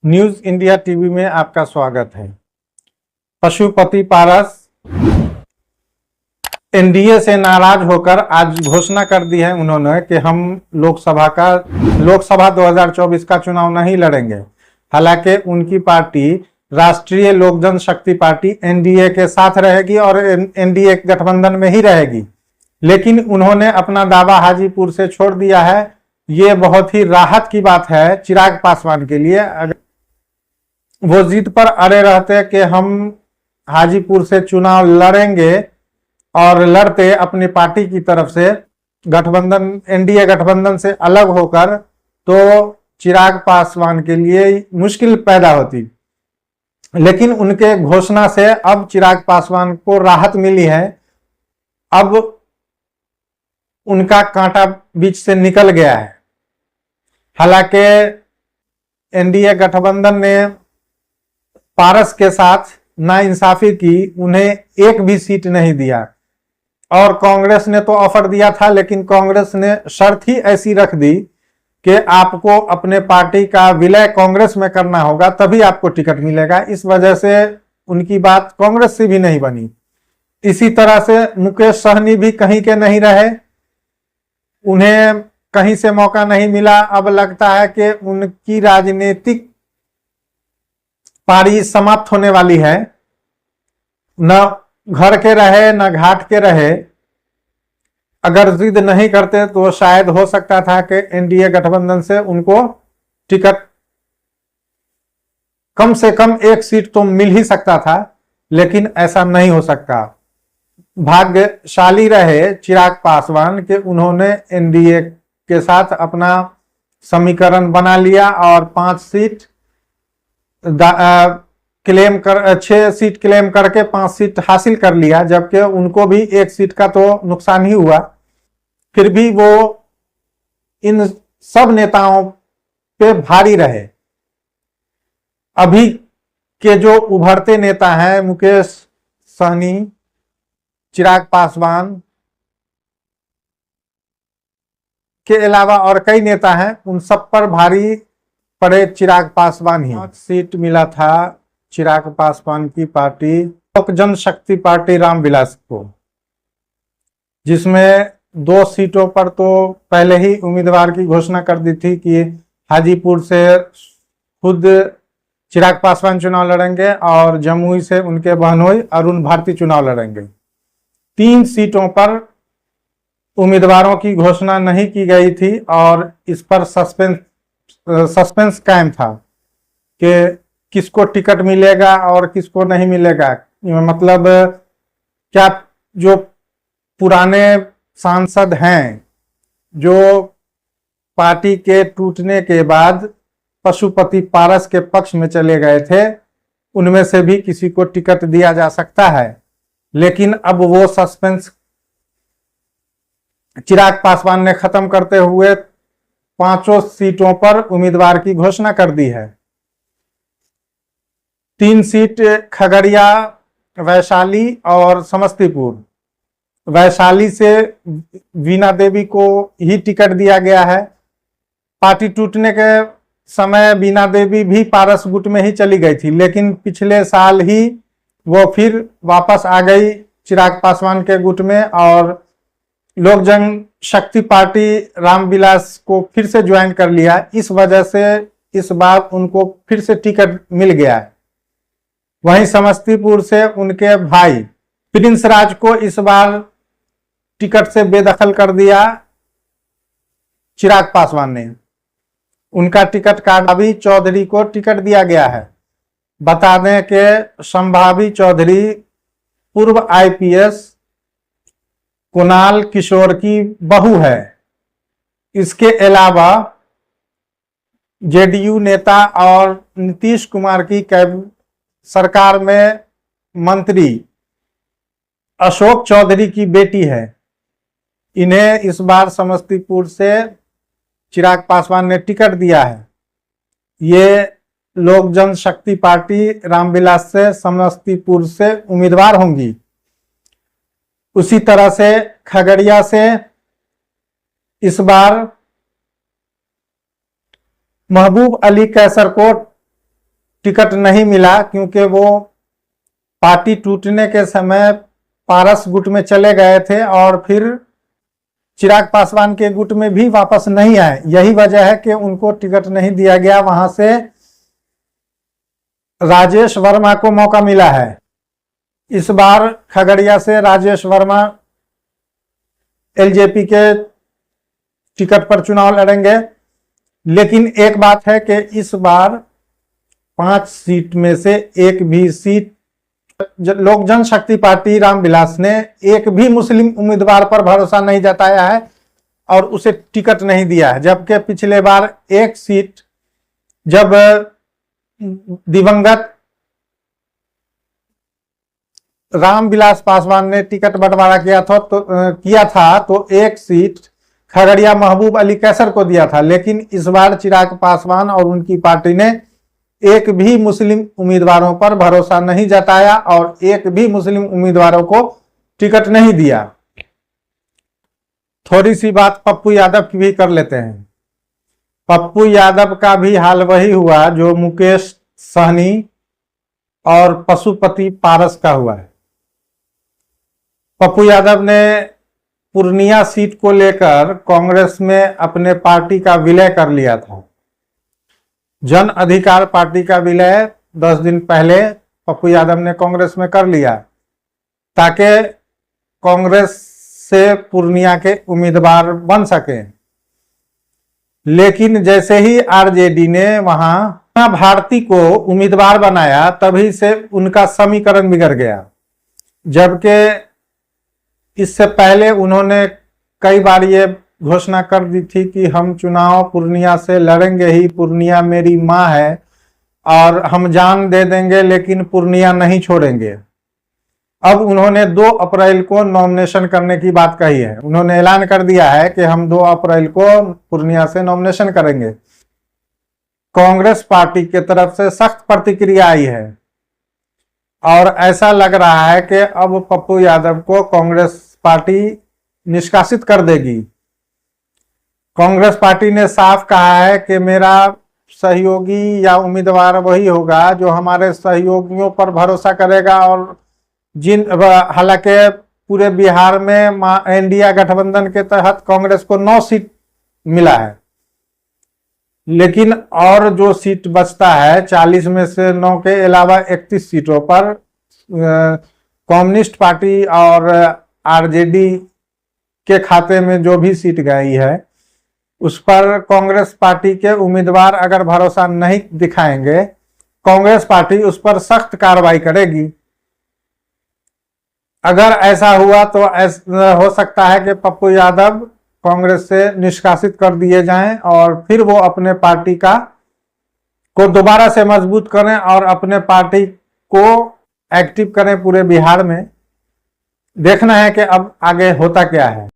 News India TV में आपका स्वागत है। पशुपति पारस एनडीए से नाराज होकर आज घोषणा कर दी है उन्होंने कि हम लोकसभा 2024 का चुनाव नहीं लड़ेंगे। हालांकि उनकी पार्टी राष्ट्रीय लोक जनशक्ति पार्टी एनडीए के साथ रहेगी और एनडीए गठबंधन में ही रहेगी, लेकिन उन्होंने अपना दावा हाजीपुर से छोड़ दिया है। ये बहुत ही राहत की बात है चिराग पासवान के लिए। अगर वो जिद पर अड़े रहते कि हम हाजीपुर से चुनाव लड़ेंगे और लड़ते अपनी पार्टी की तरफ से गठबंधन एनडीए गठबंधन से अलग होकर, तो चिराग पासवान के लिए मुश्किल पैदा होती। लेकिन उनके घोषणा से अब चिराग पासवान को राहत मिली है। अब उनका कांटा बीच से निकल गया है। हालांकि एनडीए गठबंधन ने पारस के साथ नाइंसाफी की, उन्हें एक भी सीट नहीं दिया और कांग्रेस ने तो ऑफर दिया था, लेकिन कांग्रेस ने शर्त ही ऐसी रख दी कि आपको अपने पार्टी का विलय कांग्रेस में करना होगा, तभी आपको टिकट मिलेगा। इस वजह से उनकी बात कांग्रेस से भी नहीं बनी। इसी तरह से मुकेश सहनी भी कहीं के नहीं रहे, उन्हें कहीं से मौका नहीं मिला। अब लगता है कि उनकी राजनीतिक पारी समाप्त होने वाली है। न घर के रहे न घाट के रहे। अगर जिद नहीं करते तो शायद हो सकता था कि एनडीए गठबंधन से उनको टिकट कम से कम एक सीट तो मिल ही सकता था, लेकिन ऐसा नहीं हो सकता। भाग्यशाली रहे चिराग पासवान कि उन्होंने एनडीए के साथ अपना समीकरण बना लिया और 5 सीट क्लेम कर 6 सीट क्लेम करके 5 सीट हासिल कर लिया, जबकि उनको भी 1 सीट का तो नुकसान ही हुआ। फिर भी वो इन सब नेताओं पे भारी रहे। अभी के जो उभरते नेता हैं, मुकेश सहनी, चिराग पासवान के अलावा और कई नेता हैं, उन सब पर भारी पड़े चिराग पासवान ही। 5 सीट मिला था चिराग पासवान की पार्टी लोक जनशक्ति पार्टी रामविलास को, जिसमें 2 सीटों पर तो पहले ही उम्मीदवार की घोषणा कर दी थी कि हाजीपुर से खुद चिराग पासवान चुनाव लड़ेंगे और जमुई से उनके बहनोई अरुण भारती चुनाव लड़ेंगे। 3 सीटों पर उम्मीदवारों की घोषणा नहीं की गई थी और इस पर सस्पेंस कायम था कि किसको टिकट मिलेगा और किसको नहीं मिलेगा। मतलब क्या जो पुराने सांसद हैं, जो पार्टी के टूटने के बाद पशुपति पारस के पक्ष में चले गए थे, उनमें से भी किसी को टिकट दिया जा सकता है। लेकिन अब वो सस्पेंस चिराग पासवान ने खत्म करते हुए 5 सीटों पर उम्मीदवार की घोषणा कर दी है। 3 सीट खगड़िया, वैशाली और समस्तीपुर। वैशाली से वीणा देवी को ही टिकट दिया गया है। पार्टी टूटने के समय वीणा देवी भी पारस गुट में ही चली गई थी, लेकिन पिछले साल ही वो फिर वापस आ गई चिराग पासवान के गुट में और लोक जनशक्ति पार्टी रामविलास को फिर से ज्वाइन कर लिया। इस वजह से इस बार उनको फिर से टिकट मिल गया है। वहीं समस्तीपुर से उनके भाई प्रिंस राज को इस बार टिकट से बेदखल कर दिया चिराग पासवान ने। उनका टिकट संभावी चौधरी को टिकट दिया गया है। बता दें कि संभावी चौधरी पूर्व आईपीएस कुणाल किशोर की बहू है। इसके अलावा जेडीयू नेता और नीतीश कुमार की सरकार में मंत्री अशोक चौधरी की बेटी है। इन्हें इस बार समस्तीपुर से चिराग पासवान ने टिकट दिया है। ये लोक जनशक्ति पार्टी रामविलास से समस्तीपुर से उम्मीदवार होंगी। उसी तरह से खगड़िया से इस बार महबूब अली कैसर को टिकट नहीं मिला, क्योंकि वो पार्टी टूटने के समय पारस गुट में चले गए थे और फिर चिराग पासवान के गुट में भी वापस नहीं आए। यही वजह है कि उनको टिकट नहीं दिया गया। वहां से राजेश वर्मा को मौका मिला है। इस बार खगड़िया से राजेश वर्मा एलजेपी के टिकट पर चुनाव लड़ेंगे। लेकिन एक बात है कि इस बार 5 सीट में से एक भी सीट लोक जनशक्ति पार्टी रामविलास ने एक भी मुस्लिम उम्मीदवार पर भरोसा नहीं जताया है और उसे टिकट नहीं दिया है। जबकि पिछले बार एक सीट जब दिवंगत रामविलास पासवान ने टिकट बंटवारा किया था तो एक सीट खगड़िया महबूब अली कैसर को दिया था। लेकिन इस बार चिराग पासवान और उनकी पार्टी ने एक भी मुस्लिम उम्मीदवारों पर भरोसा नहीं जताया और एक भी मुस्लिम उम्मीदवारों को टिकट नहीं दिया। थोड़ी सी बात पप्पू यादव की भी कर लेते हैं। पप्पू यादव का भी हाल वही हुआ जो मुकेश सहनी और पशुपति पारस का हुआ है। पप्पू यादव ने पूर्णिया सीट को लेकर कांग्रेस में अपने पार्टी का विलय कर लिया था। जन अधिकार पार्टी का विलय 10 दिन पहले पप्पू यादव ने कांग्रेस में कर लिया ताकि कांग्रेस से पूर्णिया के उम्मीदवार बन सके। लेकिन जैसे ही आरजेडी ने वहां भारती को उम्मीदवार बनाया तभी से उनका समीकरण बिगड़ गया। जबकि इससे पहले उन्होंने कई बार ये घोषणा कर दी थी कि हम चुनाव पूर्णिया से लड़ेंगे ही, पूर्णिया मेरी मां है और हम जान दे देंगे लेकिन पूर्णिया नहीं छोड़ेंगे। अब उन्होंने 2 अप्रैल को नॉमिनेशन करने की बात कही है। उन्होंने ऐलान कर दिया है कि हम 2 अप्रैल को पूर्णिया से नॉमिनेशन करेंगे। कांग्रेस पार्टी की तरफ से सख्त प्रतिक्रिया आई है और ऐसा लग रहा है कि अब पप्पू यादव को कांग्रेस पार्टी निष्कासित कर देगी। कांग्रेस पार्टी ने साफ कहा है कि मेरा सहयोगी या उम्मीदवार वही होगा जो हमारे सहयोगियों पर भरोसा करेगा। और हालांकि पूरे बिहार में इंडिया गठबंधन के तहत कांग्रेस को 9 सीट मिला है, लेकिन और जो सीट बचता है 40 में से 9 के अलावा 31 सीटों पर कम्युनिस्ट पार्टी और आरजेडी के खाते में जो भी सीट गई है उस पर कांग्रेस पार्टी के उम्मीदवार अगर भरोसा नहीं दिखाएंगे, कांग्रेस पार्टी उस पर सख्त कार्रवाई करेगी। अगर ऐसा हुआ तो हो सकता है कि पप्पू यादव कांग्रेस से निष्कासित कर दिए जाएं और फिर वो अपने पार्टी को दोबारा से मजबूत करें और अपने पार्टी को एक्टिव करें पूरे बिहार में। देखना है कि अब आगे होता क्या है।